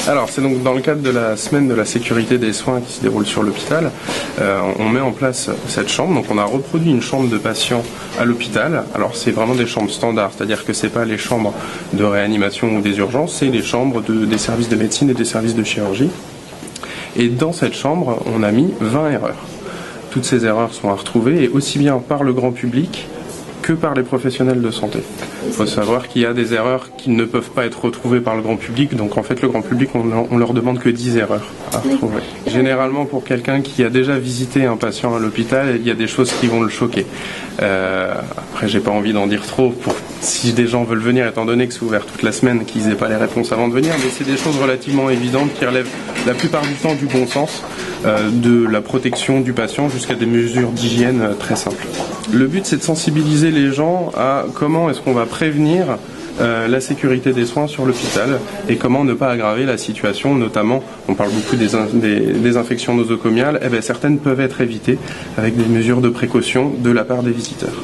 Alors, c'est donc dans le cadre de la semaine de la sécurité des soins qui se déroule sur l'hôpital. On met en place cette chambre. Donc, on a reproduit une chambre de patients à l'hôpital. Alors, c'est vraiment des chambres standards, c'est-à-dire que c'est pas les chambres de réanimation ou des urgences, c'est les chambres des services de médecine et des services de chirurgie. Et dans cette chambre, on a mis 20 erreurs. Toutes ces erreurs sont à retrouver, et aussi bien par le grand public que par les professionnels de santé. Il faut savoir qu'il y a des erreurs qui ne peuvent pas être retrouvées par le grand public, donc en fait le grand public, on leur demande que 10 erreurs à retrouver. Généralement, pour quelqu'un qui a déjà visité un patient à l'hôpital, il y a des choses qui vont le choquer. Après, j'ai pas envie d'en dire trop pour si des gens veulent venir, étant donné que c'est ouvert toute la semaine, qu'ils aient pas les réponses avant de venir, mais c'est des choses relativement évidentes qui relèvent la plupart du temps du bon sens, de la protection du patient jusqu'à des mesures d'hygiène très simples. Le but, c'est de sensibiliser les gens à comment est-ce qu'on va prévenir la sécurité des soins sur l'hôpital et comment ne pas aggraver la situation, notamment, on parle beaucoup des infections nosocomiales, certaines peuvent être évitées avec des mesures de précaution de la part des visiteurs.